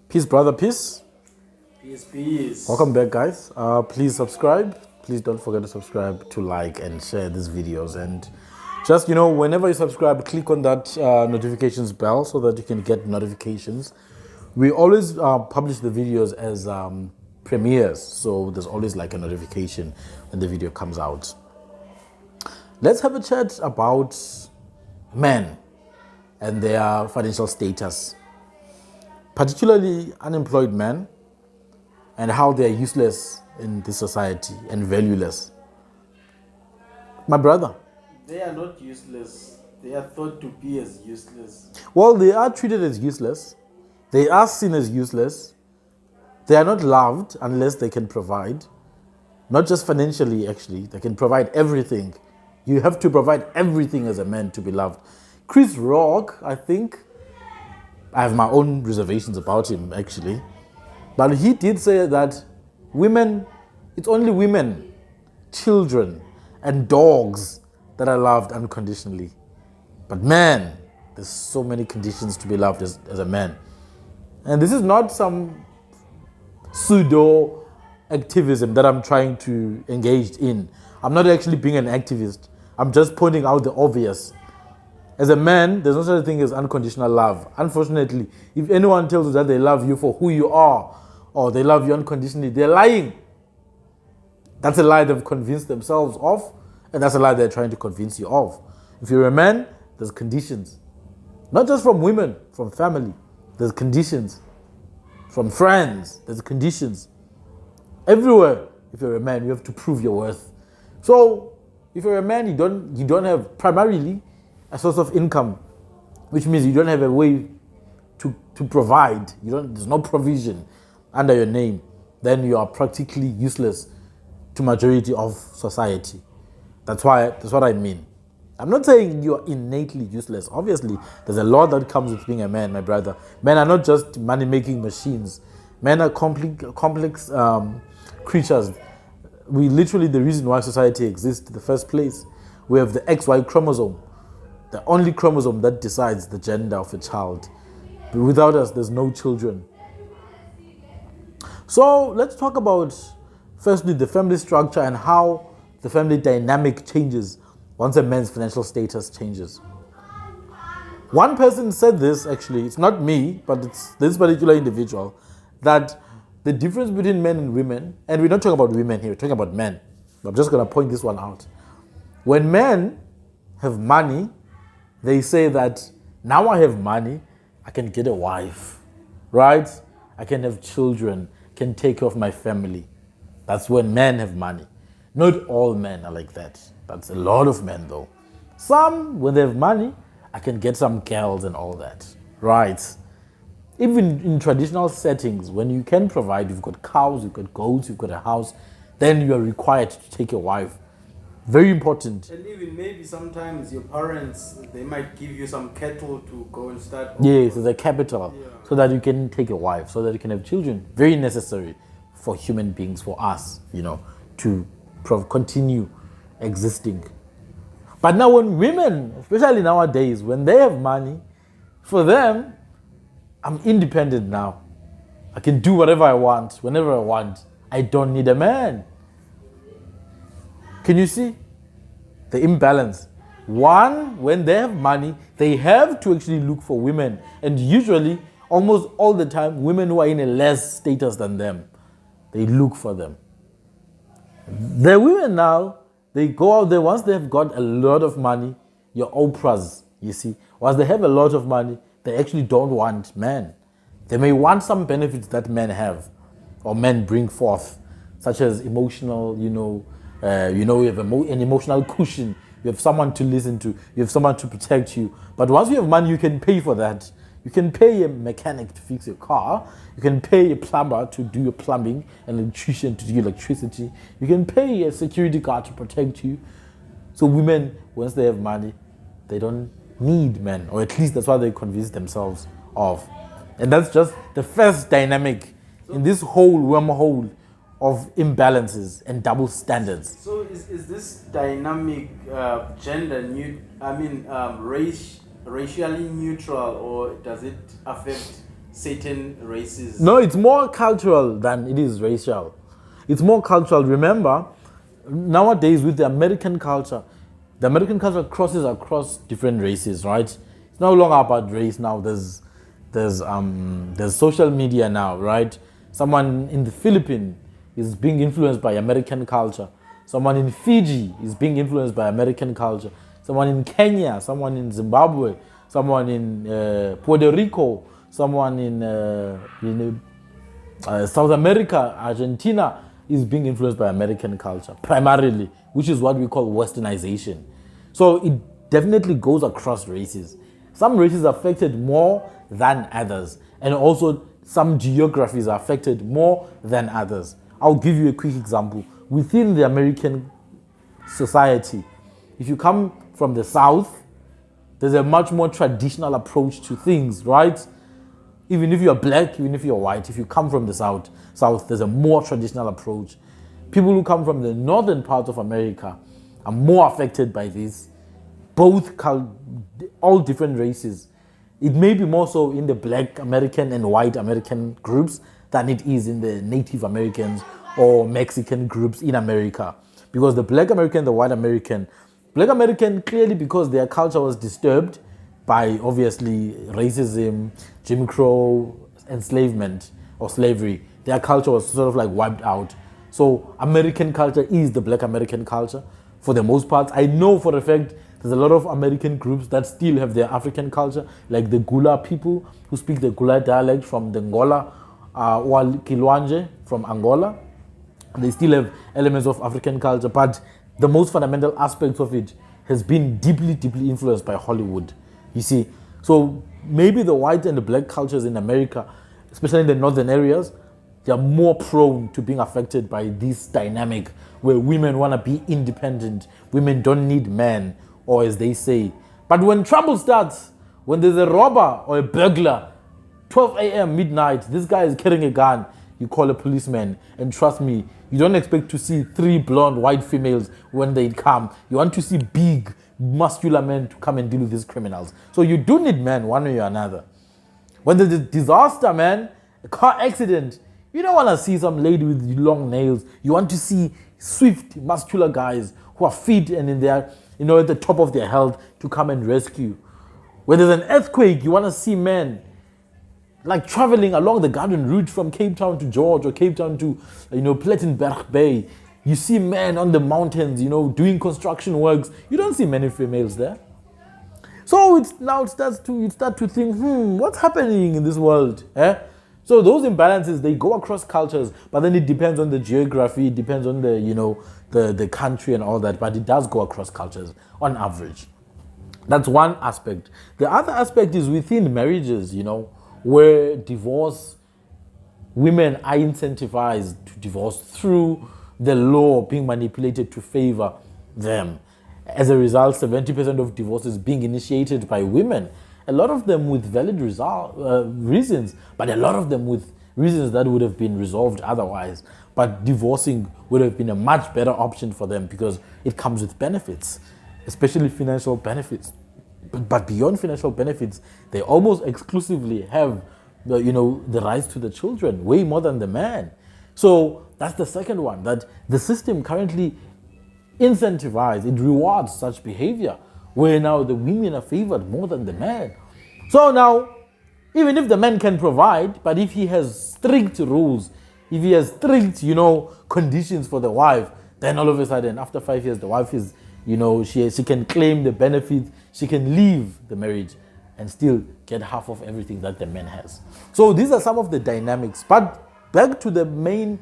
Peace, brother, peace. Peace, peace. Welcome back, guys. Please subscribe. Please don't forget to subscribe, to like and share these videos. And just, whenever you subscribe, click on that notifications bell so that you can get notifications. We always publish the videos as premieres, so there's always like a notification when the video comes out. Let's have a chat about men and their financial status, particularly unemployed men, and how they are useless in this society and valueless. My brother. They are not useless. They are thought to be as useless. Well, they are treated as useless. They are seen as useless. They are not loved unless they can provide. Not just financially, actually. They can provide everything. You have to provide everything as a man to be loved. Chris Rock, I think, I have my own reservations about him, actually. But he did say that women, it's only women, children, and dogs that are loved unconditionally. But man, there's so many conditions to be loved as a man. And this is not some pseudo activism that I'm trying to engage in. I'm not actually being an activist. I'm just pointing out the obvious. As a man, there's no such thing as unconditional love. Unfortunately, if anyone tells you that they love you for who you are, or they love you unconditionally, they're lying. That's a lie they've convinced themselves of, and that's a lie they're trying to convince you of. If you're a man, there's conditions. Not just from women, from family. There's conditions. From friends, there's conditions. Everywhere, if you're a man, you have to prove your worth. So, if you're a man, you don't have primarily a source of income, which means you don't have a way to provide. There's no provision under your name. Then you are practically useless to majority of society. That's what I mean. I'm not saying you're innately useless. Obviously, there's a lot that comes with being a man, my brother. Men are not just money-making machines. Men are complex creatures. The reason why society exists in the first place, we have the XY chromosome, the only chromosome that decides the gender of a child. But without us, there's no children. So let's talk about, firstly, the family structure and how the family dynamic changes once a man's financial status changes. One person said this, actually, it's not me, but it's this particular individual, that the difference between men and women, and we're not talking about women here, we're talking about men. I'm just going to point this one out. When men have money, they say that now I have money, I can get a wife, right? I can have children, can take care of my family. That's when men have money. Not all men are like that. That's a lot of men though. Some, when they have money, I can get some girls and all that, right? Even in traditional settings, when you can provide, you've got cows, you've got goats, you've got a house, then you are required to take a wife. Very important. And even maybe sometimes your parents, they might give you some cattle to go and start. Yes, as a capital, so that you can take a wife, so that you can have children. Very necessary for human beings, for us, to continue existing. But now when women, especially nowadays, when they have money, for them, I'm independent now. I can do whatever I want, whenever I want. I don't need a man. Can you see the imbalance? One, when they have money, they have to actually look for women. And usually, almost all the time, women who are in a less status than them, they look for them. The women now, they go out there, once they've got a lot of money, your Oprahs, you see. Once they have a lot of money, they actually don't want men. They may want some benefits that men have, or men bring forth, such as emotional, you have an emotional cushion. You have someone to listen to. You have someone to protect you. But once you have money, you can pay for that. You can pay a mechanic to fix your car. You can pay a plumber to do your plumbing, an electrician to do your electricity. You can pay a security guard to protect you. So women, once they have money, they don't need men, or at least that's what they convince themselves of. And that's just the first dynamic in this whole wormhole of imbalances and double standards. So is this dynamic racially neutral, or does it affect certain races? No, it's more cultural than it is racial. It's more cultural. Remember, nowadays with the American culture crosses across different races, right? It's no longer about race now. There's social media now, right? Someone in the Philippines is being influenced by American culture. Someone in Fiji is being influenced by American culture. Someone in Kenya, someone in Zimbabwe, someone in Puerto Rico, someone in South America, Argentina is being influenced by American culture primarily, which is what we call westernization. So it definitely goes across races. Some races are affected more than others, and also some geographies are affected more than others. I'll give you a quick example. Within the American society, if you come from the South, there's a much more traditional approach to things, right? Even if you're black, even if you're white, if you come from the South, there's a more traditional approach. People who come from the northern part of America are more affected by this. All different races. It may be more so in the black American and white American groups than it is in the Native Americans or Mexican groups in America. Because the black American, the white American, black American clearly because their culture was disturbed by obviously racism, Jim Crow, enslavement or slavery. Their culture was sort of like wiped out. So American culture is the black American culture for the most part. I know for a fact there's a lot of American groups that still have their African culture, like the Gula people who speak the Gula dialect from the Angola, or Kilwanje from Angola. They still have elements of African culture, but the most fundamental aspects of it has been deeply, deeply influenced by Hollywood. You see, so maybe the white and the black cultures in America, especially in the northern areas, they are more prone to being affected by this dynamic where women want to be independent. Women don't need men, or as they say. But when trouble starts, when there's a robber or a burglar, 12 a.m., midnight, this guy is carrying a gun, you call a policeman. And trust me, you don't expect to see 3 blonde white females when they come. You want to see big, muscular men to come and deal with these criminals. So you do need men one way or another. When there's a disaster, man, a car accident, you don't want to see some lady with long nails. You want to see swift, muscular guys who are fit and in their, at the top of their health to come and rescue. When there's an earthquake, you want to see men like traveling along the garden route from Cape Town to George or Cape Town to, Plettenberg Bay. You see men on the mountains, doing construction works. You don't see many females there. So you start to think, what's happening in this world? So those imbalances, they go across cultures, but then it depends on the geography, it depends on the country and all that, but it does go across cultures on average. That's one aspect. The other aspect is within marriages, where women are incentivized to divorce through the law being manipulated to favor them. As a result, 70% of divorces being initiated by women. A lot of them with valid reasons, but a lot of them with reasons that would have been resolved otherwise. But divorcing would have been a much better option for them because it comes with benefits, especially financial benefits. But beyond financial benefits, they almost exclusively have the rights to the children, way more than the man. So that's the second one, that the system currently incentivizes, it rewards such behavior, where now the women are favored more than the man. So now, even if the man can provide, but if he has strict rules, if he has strict, conditions for the wife, then all of a sudden, after 5 years, the wife is, she can claim the benefit, she can leave the marriage and still get half of everything that the man has. So these are some of the dynamics. But back to the main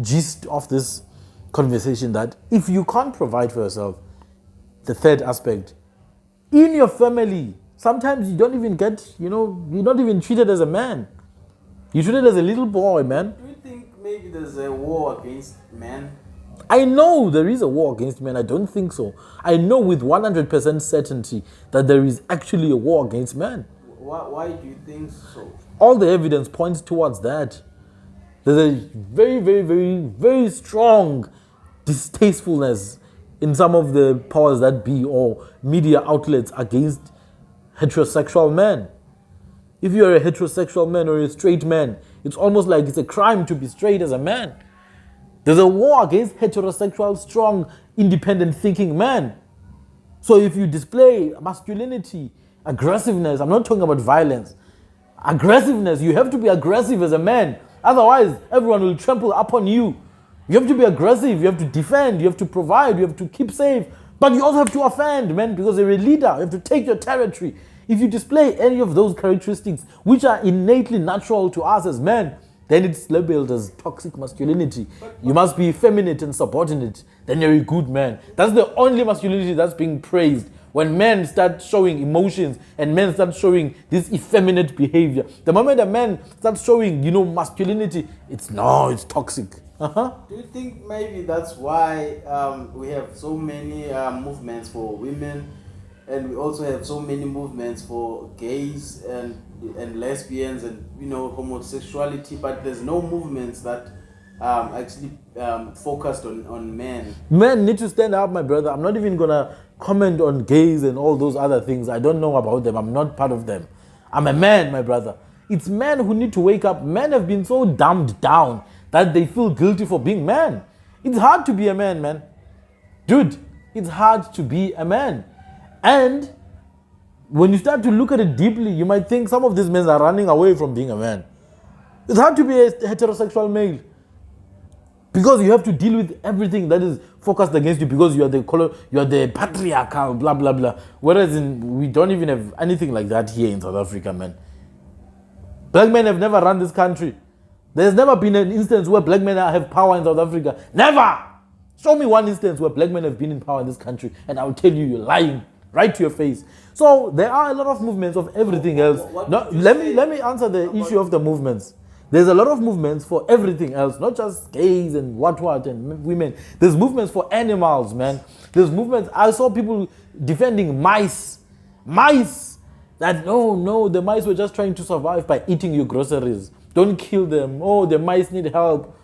gist of this conversation, that if you can't provide for yourself, the third aspect, in your family, sometimes you don't even get, you're not even treated as a man. You're treated as a little boy, man. Do you think maybe there's a war against men? I know there is a war against men. I don't think so. I know with 100% certainty that there is actually a war against men. Why do you think so? All the evidence points towards that. There's a very, very, very, very strong distastefulness in some of the powers that be or media outlets against heterosexual men. If you're a heterosexual man or a straight man, it's almost like it's a crime to be straight as a man. There's a war against heterosexual, strong, independent thinking men. So if you display masculinity, aggressiveness, I'm not talking about violence, aggressiveness, you have to be aggressive as a man. Otherwise, everyone will trample upon you. You have to be aggressive, you have to defend, you have to provide, you have to keep safe. But you also have to offend, man, because you're a leader. You have to take your territory. If you display any of those characteristics, which are innately natural to us as men, then it's labeled as toxic masculinity. You must be effeminate and subordinate. Then you're a good man. That's the only masculinity that's being praised. When men start showing emotions and men start showing this effeminate behavior, the moment a man starts showing, masculinity, it's toxic. Do you think maybe that's why we have so many movements for women, and we also have so many movements for gays and lesbians and homosexuality, but there's no movements that actually focused on men? Men need to stand up, my brother. I'm not even gonna comment on gays and all those other things. I don't know about them. I'm not part of them. I'm a man, my brother. It's men who need to wake up. Men have been so dumbed down that they feel guilty for being men. It's hard to be a man, man. Dude, it's hard to be a man. And when you start to look at it deeply, you might think some of these men are running away from being a man. It's hard to be a heterosexual male because you have to deal with everything that is focused against you because you are the patriarchal, blah, blah, blah. Whereas we don't even have anything like that here in South Africa, man. Black men have never run this country. There's never been an instance where black men have power in South Africa. Never! Show me one instance where black men have been in power in this country and I'll tell you you're lying right to your face. So there are a lot of movements of everything else. Let me answer the issue of the movements. There's a lot of movements for everything else, not just gays and what and women. There's movements for animals, man. There's movements. I saw people defending mice. Mice! That no, the mice were just trying to survive by eating your groceries. Don't kill them. Oh, the mice need help.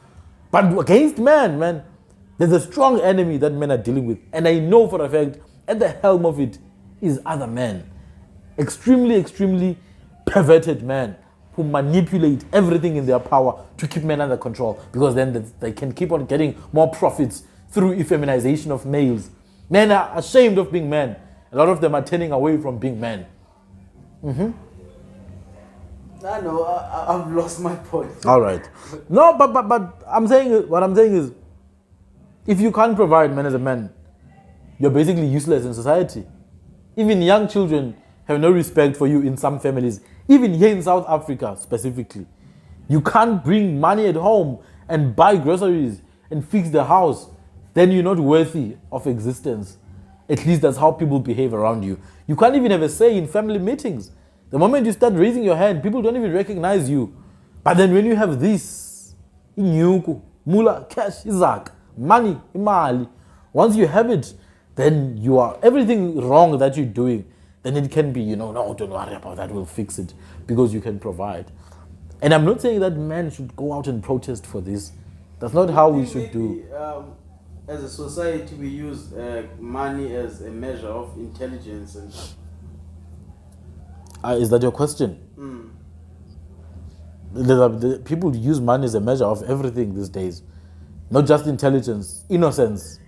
But against man, there's a strong enemy that men are dealing with. And I know for a fact, at the helm of it is other men. Extremely, extremely perverted men who manipulate everything in their power to keep men under control. Because then they can keep on getting more profits through effeminization of males. Men are ashamed of being men. A lot of them are turning away from being men. I know, I've lost my point. All right. No, but what I'm saying is, if you can't provide men as a man, you're basically useless in society. Even young children have no respect for you in some families. Even here in South Africa specifically. You can't bring money at home and buy groceries and fix the house. Then you're not worthy of existence. At least that's how people behave around you. You can't even have a say in family meetings. The moment you start raising your hand, people don't even recognize you. But then when you have this, inyuku, mula, cash, izak, money, imali, once you have it, then you are everything wrong that you're doing. Then it can be, no, don't worry about that, we'll fix it because you can provide. And I'm not saying that men should go out and protest for this. That's not how we should do. As a society, we use money as a measure of intelligence. And is that your question? People use money as a measure of everything these days. Not just intelligence, innocence,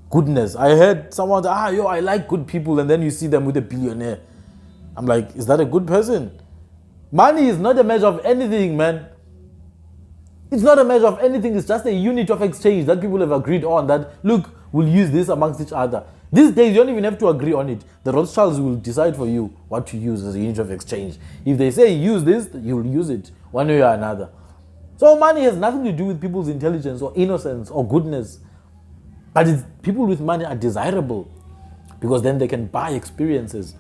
goodness. I heard someone say, I like good people, and then you see them with a billionaire. I'm like, is that a good person? Money is not a measure of anything, man. It's not a measure of anything. It's just a unit of exchange that people have agreed on that, look, we'll use this amongst each other. These days, you don't even have to agree on it. The Rothschilds will decide for you what to use as a unit of exchange. If they say use this, you'll use it one way or another. So money has nothing to do with people's intelligence or innocence or goodness. But people with money are desirable because then they can buy experiences.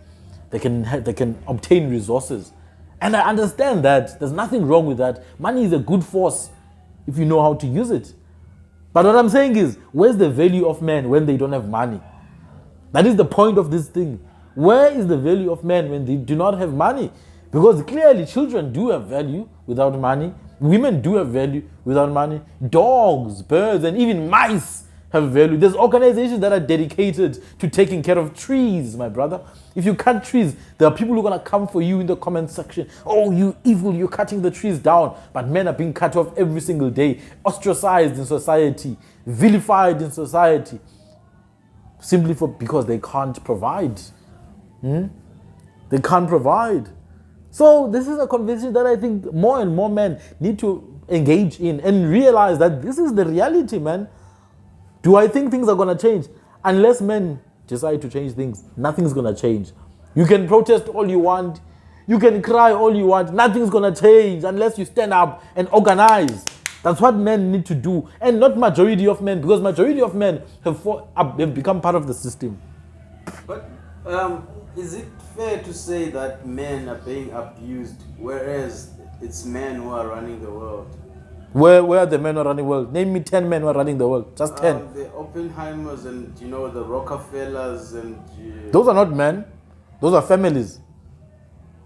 They can obtain resources. And I understand that. There's nothing wrong with that. Money is a good force if you know how to use it. But what I'm saying is, where's the value of men when they don't have money? That is the point of this thing. Where is the value of men when they do not have money? Because clearly children do have value without money. Women do have value without money. Dogs, birds, and even mice have value. There's organizations that are dedicated to taking care of trees, my brother. If you cut trees, there are people who are going to come for you in the comment section. Oh, you evil, you're cutting the trees down. But men are being cut off every single day, ostracized in society, vilified in society, simply because they can't provide. They can't provide. So this is a conversation that I think more and more men need to engage in and realize that this is the reality, man. Do I think things are going to change? Unless men decide to change things, nothing's going to change. You can protest all you want. You can cry all you want. Nothing's going to change unless you stand up and organize. That's what men need to do. And not majority of men, because majority of men have become part of the system. But is it fair to say that men are being abused, whereas it's men who are running the world? Where are the men who are running the world? Name me 10 men who are running the world. Just 10. The Oppenheimers and, the Rockefellers and... Those are not men. Those are families.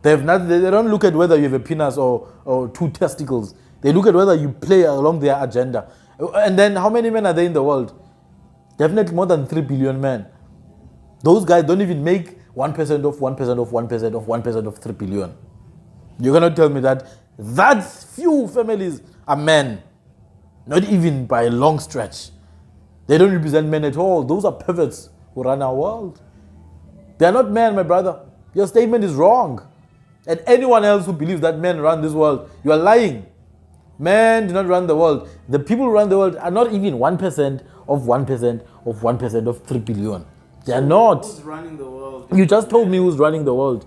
They don't look at whether you have a penis or 2 testicles. They look at whether you play along their agenda. And then how many men are there in the world? Definitely more than 3 billion men. Those guys don't even make 1% of 1% of 1% of 1% of 3 billion. You're going to tell me that few families are men. Not even by a long stretch. They don't represent men at all. Those are perverts who run our world. They are not men, my brother. Your statement is wrong. And anyone else who believes that men run this world, you are lying. Men do not run the world. The people who run the world are not even 1% of 1% of 1% of 3 billion. They are not. Who's running the world? You just told me who's running the world.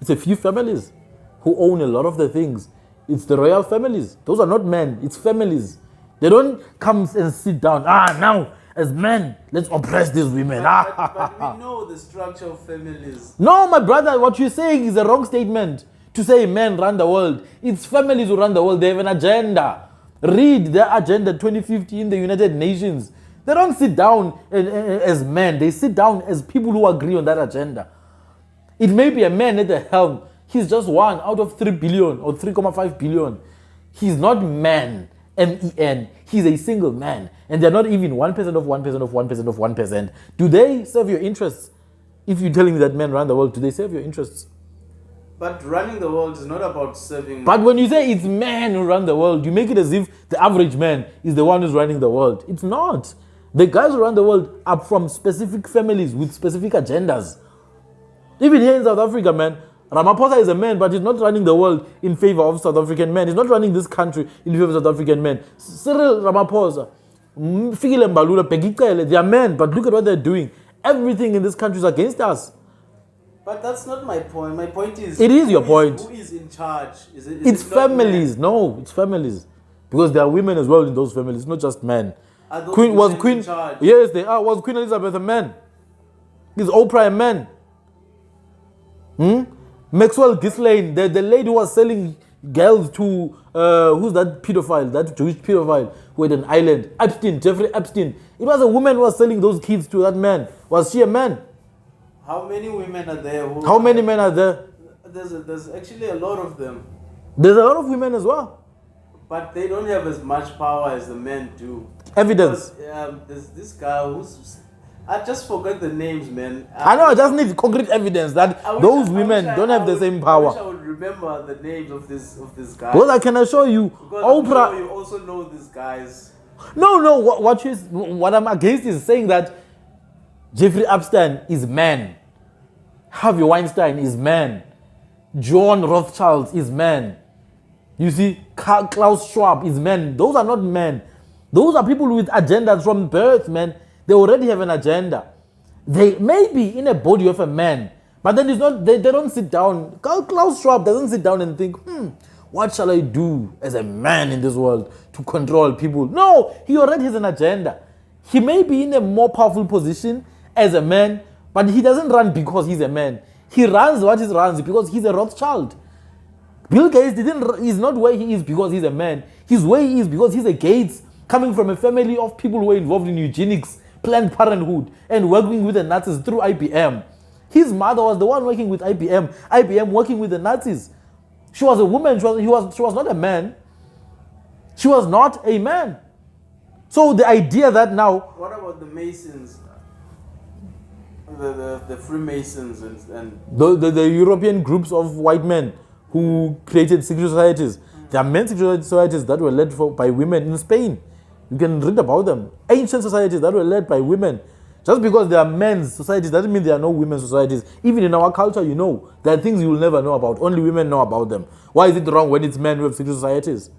It's a few families who own a lot of the things. It's the royal families. Those are not men. It's families. They don't come and sit down. Now, as men, let's oppress these women. But we know the structure of families. No, my brother, what you're saying is a wrong statement. To say men run the world. It's families who run the world. They have an agenda. Read their agenda 2050 in the United Nations. They don't sit down as men. They sit down as people who agree on that agenda. It may be a man at the helm. He's just one out of 3 billion or 3.5 billion. He's not man, M-E-N. He's a single man. And they're not even 1% of 1% of 1% of 1%. Do they serve your interests? If you're telling me that men run the world, do they serve your interests? But running the world is not about serving... But when you say it's men who run the world, you make it as if the average man is the one who's running the world. It's not. The guys who run the world are from specific families with specific agendas. Even here in South Africa, man, Ramaphosa is a man, but he's not running the world in favor of South African men. He's not running this country in favor of South African men. Cyril Ramaphosa, Fikile Mbalula, Peggy, they are men, but look at what they're doing. Everything in this country is against us. But that's not my point. My point is... It is your point. Who is in charge? It's families. No, it's families. Because there are women as well in those families. It's not just men. Are those women in charge? Yes, they are. Was Queen Elizabeth a man? Is Oprah a man? Maxwell Gislane, the lady who was selling girls to, who's that pedophile, that Jewish pedophile who had an island? Epstein, Jeffrey Epstein. It was a woman who was selling those kids to that man. Was she a man? How many women are there? How many men are there? There's actually a lot of them. There's a lot of women as well. But they don't have as much power as the men do. Evidence. Because, there's this guy who's... I just forgot the names, man. I know, I just need concrete evidence that those women don't have the same power. I wish I would remember the names of this guy. Well, I can assure you, because Oprah... I'm sure you also know these guys. No, what I'm against is saying that Jeffrey Epstein is man. Harvey Weinstein is man. John Rothschild is man. You see, Klaus Schwab is man. Those are not men. Those are people with agendas from birth, man. They already have an agenda. They may be in a body of a man, but then it's not. They don't sit down. Klaus Schwab doesn't sit down and think, what shall I do as a man in this world to control people? No, he already has an agenda. He may be in a more powerful position as a man, but he doesn't run because he's a man. He runs what he runs because he's a Rothschild. Bill Gates is not where he is because he's a man. He's where he is because he's a Gates, coming from a family of people who were involved in eugenics, Planned Parenthood, and working with the Nazis through IBM. His mother was the one working with IBM. IBM working with the Nazis. She was a woman. She was not a man. She was not a man. So the idea that now, What about the Masons? The Freemasons and the European groups of white men who created secret societies, there are men's secret societies that were led by women in Spain. You can read about them. Ancient societies that were led by women. Just because there are men's societies doesn't mean there are no women's societies. Even in our culture, you know, there are things you will never know about. Only women know about them. Why is it wrong when it's men who have secret societies?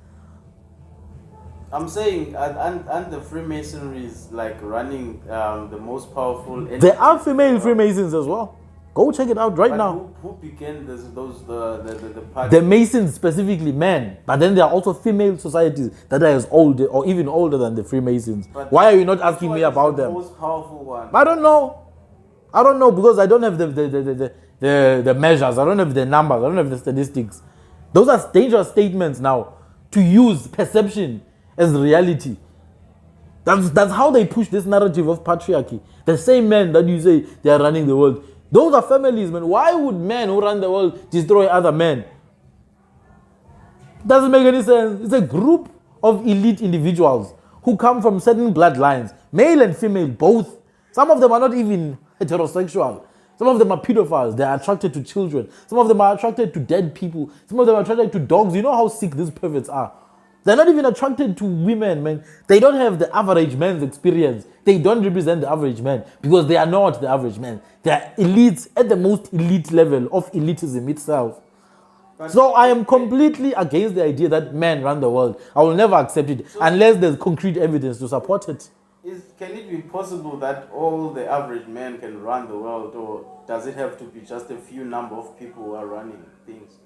I'm saying, and the Freemasonry is like running the most powerful. There are female Freemasons as well. Go check it out right now. Who began the party? The Masons specifically, men. But then there are also female societies that are as old or even older than the Freemasons. But why are you not asking me about the them? most powerful one. I don't know. I don't know because I don't have the measures. I don't have the numbers. I don't have the statistics. Those are dangerous statements now to use perception as reality. That's how they push this narrative of patriarchy. The same men that you say they are running the world. Those are families, man. Why would men who run the world destroy other men? Doesn't make any sense. It's a group of elite individuals who come from certain bloodlines, male and female, both. Some of them are not even heterosexual. Some of them are pedophiles. They are attracted to children. Some of them are attracted to dead people. Some of them are attracted to dogs. You know how sick these perverts are. They're not even attracted to women, man. They don't have the average man's experience. They don't represent the average man because they are not the average man. They are elites at the most elite level of elitism itself. So I am completely against the idea that men run the world. I will never accept it unless there's concrete evidence to support it. Can it be possible that all the average men can run the world, or does it have to be just a few number of people who are running things?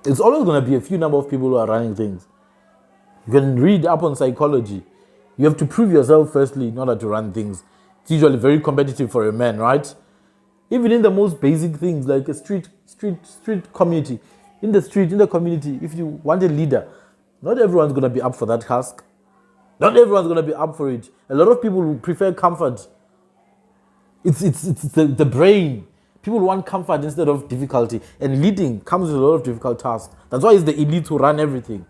It's always going to be a few number of people who are running things. You can read up on psychology. You have to prove yourself firstly in order to run things. It's usually very competitive for a man, right? Even in the most basic things like a street community. In the community, if you want a leader, not everyone's going to be up for that task. Not everyone's going to be up for it. A lot of people will prefer comfort. It's the brain. People want comfort instead of difficulty. And leading comes with a lot of difficult tasks. That's why it's the elite who run everything.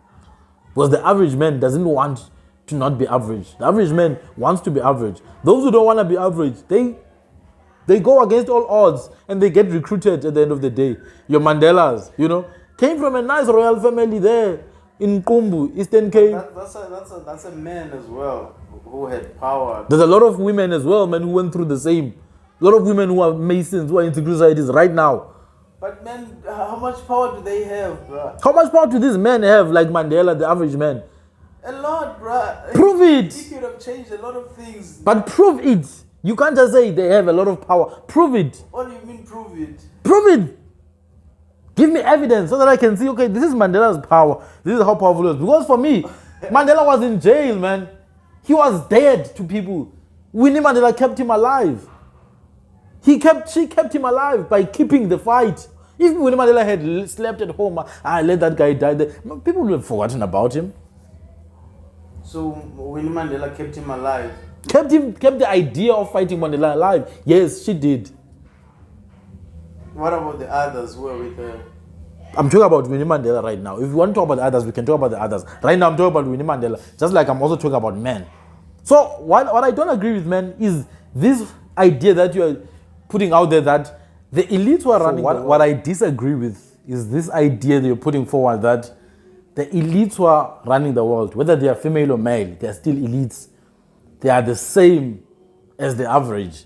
Because the average man doesn't want to not be average. The average man wants to be average. Those who don't want to be average, they go against all odds and they get recruited at the end of the day. Your Mandelas, came from a nice royal family there in Kumbu, Eastern Cape. That's a man as well who had power. There's a lot of women as well, man, who went through the same. A lot of women who are Masons, who are in secret societies right now. But men, how much power do they have, bro? How much power do these men have, like Mandela, the average man? A lot, bro. Prove it. He could have changed a lot of things. But prove it. You can't just say they have a lot of power. Prove it. What do you mean prove it? Prove it. Give me evidence so that I can see, okay, this is Mandela's power. This is how powerful he was. Because for me, Mandela was in jail, man. He was dead to people. Winnie Mandela kept him alive. She kept him alive by keeping the fight. If Winnie Mandela had slept at home, let that guy die there, people would have forgotten about him. So Winnie Mandela kept him alive? Kept the idea of fighting Mandela alive. Yes, she did. What about the others who were with her? I'm talking about Winnie Mandela right now. If you want to talk about the others, we can talk about the others. Right now, I'm talking about Winnie Mandela, just like I'm also talking about men. So what I don't agree with, men, is this idea that you are putting out there that the elites who are running. What I disagree with is this idea that you're putting forward that the elites who are running the world, whether they are female or male, they are still elites. They are the same as the average.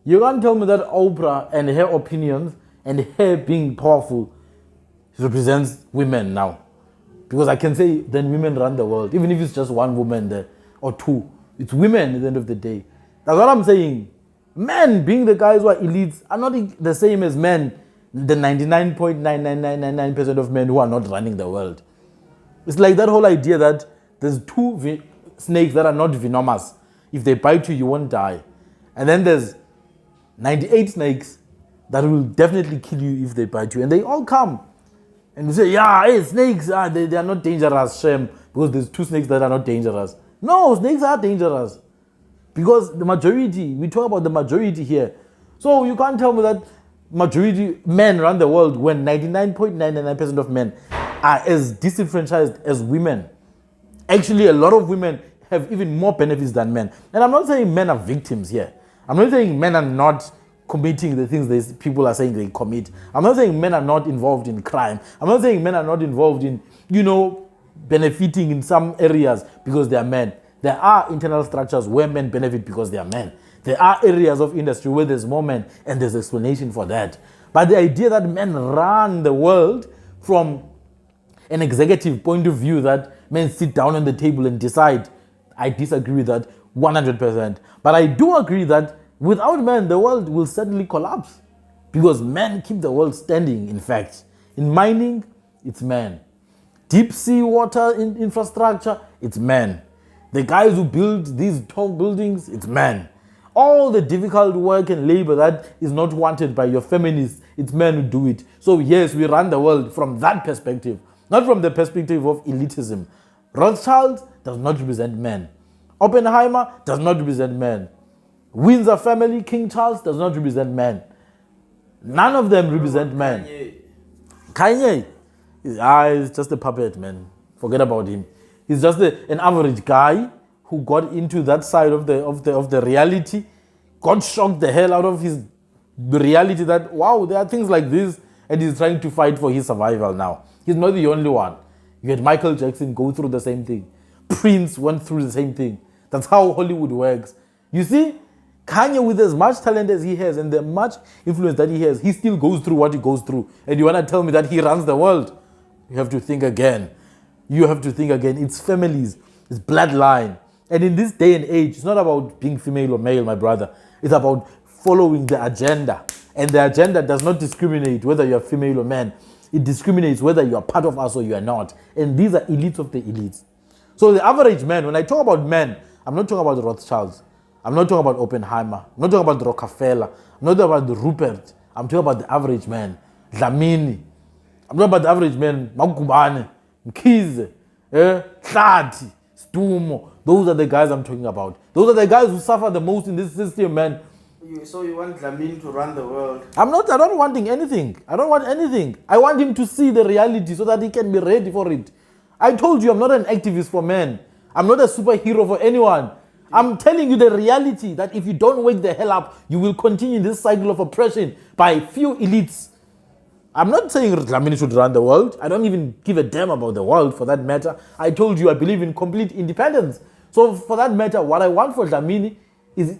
You can't tell me that Oprah and her opinions and her being powerful represents women now. Because I can say then women run the world, even if it's just one woman there or two. It's women at the end of the day. That's what I'm saying. Men being the guys who are elites are not the same as men, the 99.99999% of men who are not running the world. It's like that whole idea that there's two snakes that are not venomous. If they bite you, you won't die. And then there's 98 snakes that will definitely kill you if they bite you. And they all come. And you say, hey, snakes, they are not dangerous, shame, because there's two snakes that are not dangerous. No, snakes are dangerous. Because the majority, we talk about the majority here. So you can't tell me that majority men run the world when 99.99% of men are as disenfranchised as women. Actually, a lot of women have even more benefits than men. And I'm not saying men are victims here. I'm not saying men are not committing the things these people are saying they commit. I'm not saying men are not involved in crime. I'm not saying men are not involved in, benefiting in some areas because they are men. There are internal structures where men benefit because they are men. There are areas of industry where there's more men, and there's explanation for that. But the idea that men run the world from an executive point of view, that men sit down on the table and decide, I disagree with that 100%. But I do agree that without men, the world will certainly collapse, because men keep the world standing, in fact. In mining, it's men. Deep sea water infrastructure, it's men. The guys who build these tall buildings, it's men. All the difficult work and labor that is not wanted by your feminists, it's men who do it. So yes, we run the world from that perspective, not from the perspective of elitism. Rothschild does not represent men. Oppenheimer does not represent men. Windsor family, King Charles does not represent men. None of them represent men. Kanye, he's just a puppet, man. Forget about him. He's just an average guy who got into that side of the reality, got shocked the hell out of his reality that, wow, there are things like this, and he's trying to fight for his survival now. He's not the only one. You had Michael Jackson go through the same thing. Prince went through the same thing. That's how Hollywood works. You see, Kanye, with as much talent as he has and the much influence that he has, he still goes through what he goes through. And you want to tell me that he runs the world? You have to think again. You have to think again. It's families. It's bloodline. And in this day and age, it's not about being female or male, my brother. It's about following the agenda. And the agenda does not discriminate whether you're female or man. It discriminates whether you are part of us or you are not. And these are elites of the elites. So the average man, when I talk about men, I'm not talking about the Rothschilds. I'm not talking about Oppenheimer. I'm not talking about Rockefeller. I'm not talking about Rupert. I'm talking about the average man. Dlamini. I'm talking about the average man. Magubane, Mkhize, Tlati, Stumo. Those are the guys I'm talking about. Those are the guys who suffer the most in this system, man. So you want Dlamini to run the world? I don't want anything. I don't want anything. I want him to see the reality so that he can be ready for it. I told you I'm not an activist for men. I'm not a superhero for anyone. I'm telling you the reality that if you don't wake the hell up, you will continue this cycle of oppression by few elites. I'm not saying Dlamini should run the world. I don't even give a damn about the world for that matter. I told you I believe in complete independence. So for that matter, what I want for Dlamini is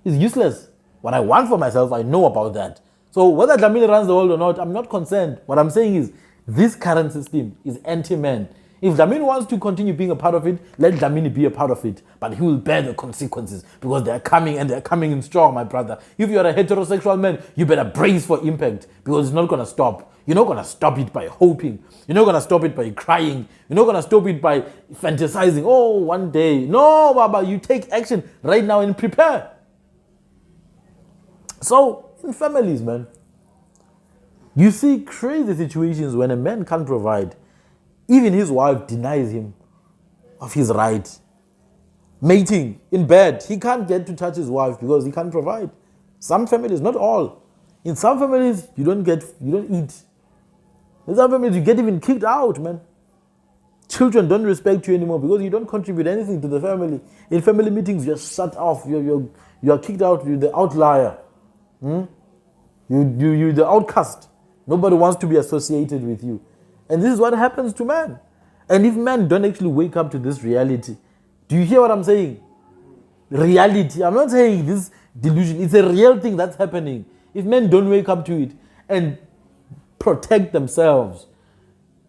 useless. What I want for myself, I know about that. So whether Dlamini runs the world or not, I'm not concerned. What I'm saying is this current system is anti-man. If Dlamini wants to continue being a part of it, let Dlamini be a part of it. But he will bear the consequences because they're coming, and they're coming in strong, my brother. If you're a heterosexual man, you better brace for impact because it's not going to stop. You're not going to stop it by hoping. You're not going to stop it by crying. You're not going to stop it by fantasizing. Oh, one day. No, Baba, you take action right now and prepare. So, in families, man, you see crazy situations when a man can't provide. Even his wife denies him of his right. Mating in bed, he can't get to touch his wife because he can't provide. Some families, not all. In some families, you don't eat. In some families, you get even kicked out, man. Children don't respect you anymore because you don't contribute anything to the family. In family meetings, you're shut off. You're kicked out. You're the outlier. You're the outcast. Nobody wants to be associated with you. And this is what happens to men. And if men don't actually wake up to this reality, do you hear what I'm saying? Reality. I'm not saying this delusion. It's a real thing that's happening. If men don't wake up to it and protect themselves,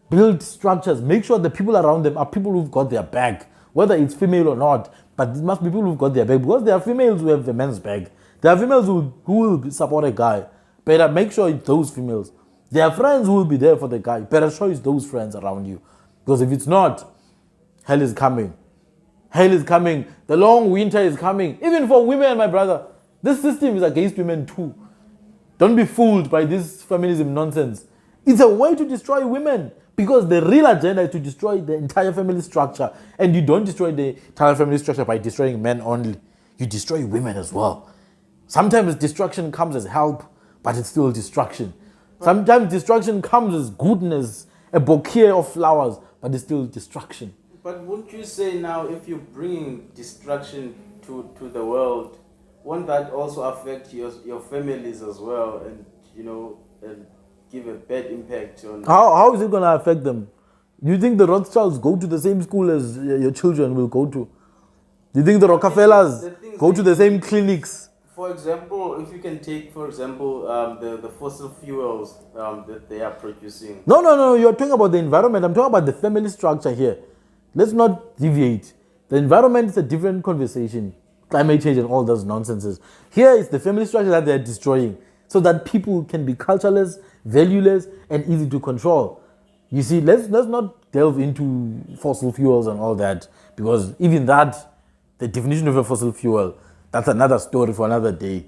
build structures, make sure the people around them are people who've got their back, whether it's female or not, but it must be people who've got their back because there are females who have the men's back. There are females who will support a guy. Better make sure it's those females. There are friends who will be there for the guy. Better choose those friends around you. Because if it's not, hell is coming. Hell is coming. The long winter is coming. Even for women, my brother. This system is against women too. Don't be fooled by this feminism nonsense. It's a way to destroy women. Because the real agenda is to destroy the entire family structure. And you don't destroy the entire family structure by destroying men only. You destroy women as well. Sometimes destruction comes as help, but it's still destruction. Sometimes destruction comes as goodness, a bouquet of flowers, but it's still destruction. But wouldn't you say now, if you're bringing destruction to the world, won't that also affect your families as well, and and give a bad impact on? How is it going to affect them? You think the Rothschilds go to the same school as your children will go to? Do you think the Rockefellers The things go to the same clinics? For example, if you can take, for example, the fossil fuels that they are producing. No. You're talking about the environment. I'm talking about the family structure here. Let's not deviate. The environment is a different conversation. Climate change and all those nonsenses. Here is the family structure that they're destroying so that people can be cultureless, valueless, and easy to control. You see, let's not delve into fossil fuels and all that, because even that, the definition of a fossil fuel, that's another story for another day.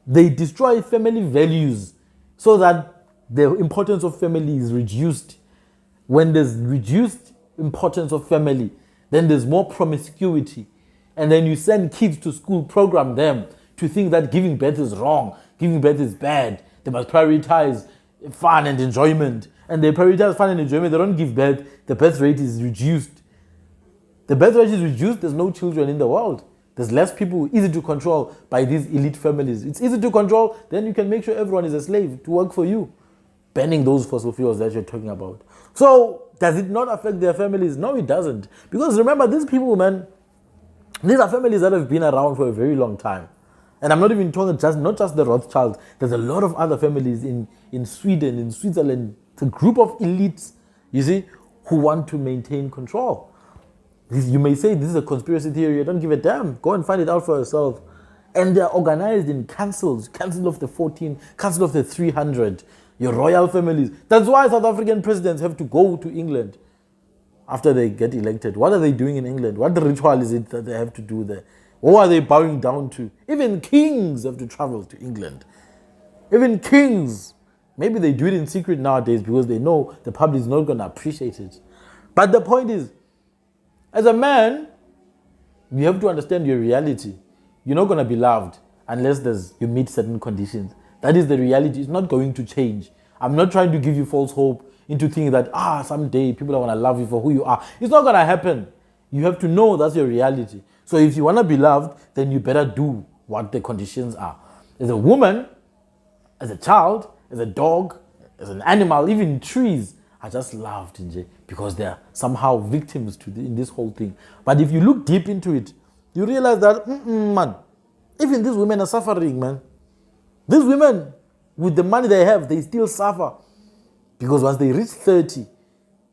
They destroy family values so that the importance of family is reduced. When there's reduced importance of family, then there's more promiscuity. And then you send kids to school, program them to think that giving birth is wrong, giving birth is bad. They must prioritize fun and enjoyment. And they prioritize fun and enjoyment. They don't give birth. The birth rate is reduced. The birth rate is reduced. There's no children in the world. There's less people, easy to control by these elite families. It's easy to control. Then you can make sure everyone is a slave to work for you. Banning those fossil fuels that you're talking about. So does it not affect their families? No, it doesn't. Because remember, these people, man, these are families that have been around for a very long time. And I'm not even talking not just the Rothschilds. There's a lot of other families in Sweden, in Switzerland. It's a group of elites, you see, who want to maintain control. You may say this is a conspiracy theory. I don't give a damn. Go and find it out for yourself. And they're organized in councils, Council of the 14, Council of the 300, your royal families. That's why South African presidents have to go to England after they get elected. What are they doing in England? What ritual is it that they have to do there? Who are they bowing down to? Even kings have to travel to England. Even kings. Maybe they do it in secret nowadays because they know the public is not going to appreciate it. But the point is, as a man, you have to understand your reality. You're not going to be loved unless you meet certain conditions. That is the reality. It's not going to change. I'm not trying to give you false hope into thinking that someday people are going to love you for who you are. It's not going to happen. You have to know that's your reality. So if you want to be loved, then you better do what the conditions are. As a woman, as a child, as a dog, as an animal, even trees are just loved because they are somehow victims in this whole thing. But if you look deep into it, you realize that, man, even these women are suffering, man. These women, with the money they have, they still suffer. Because once they reach 30,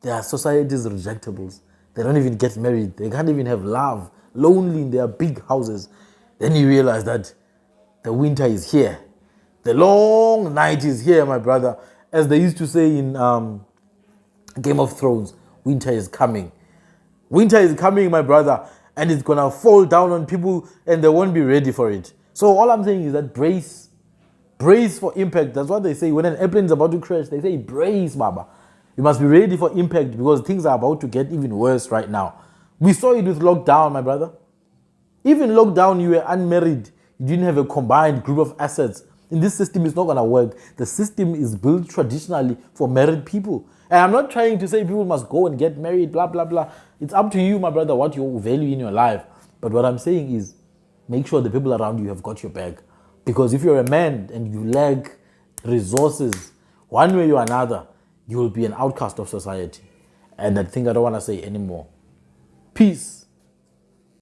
their society's rejectables. They don't even get married. They can't even have love. Lonely in their big houses. Then you realize that the winter is here. The long night is here, my brother. As they used to say in Game of Thrones, winter is coming. Winter is coming, my brother. And it's going to fall down on people and they won't be ready for it. So all I'm saying is that brace for impact. That's what they say. When an airplane is about to crash, they say brace, Baba. You must be ready for impact because things are about to get even worse right now. We saw it with lockdown, my brother. Even lockdown, you were unmarried. You didn't have a combined group of assets. In this system, it's not going to work. The system is built traditionally for married people. And I'm not trying to say people must go and get married, blah, blah, blah. It's up to you, my brother, what you value in your life. But what I'm saying is make sure the people around you have got your back. Because if you're a man and you lack resources, one way or another, you will be an outcast of society. And I think I don't want to say anymore. Peace.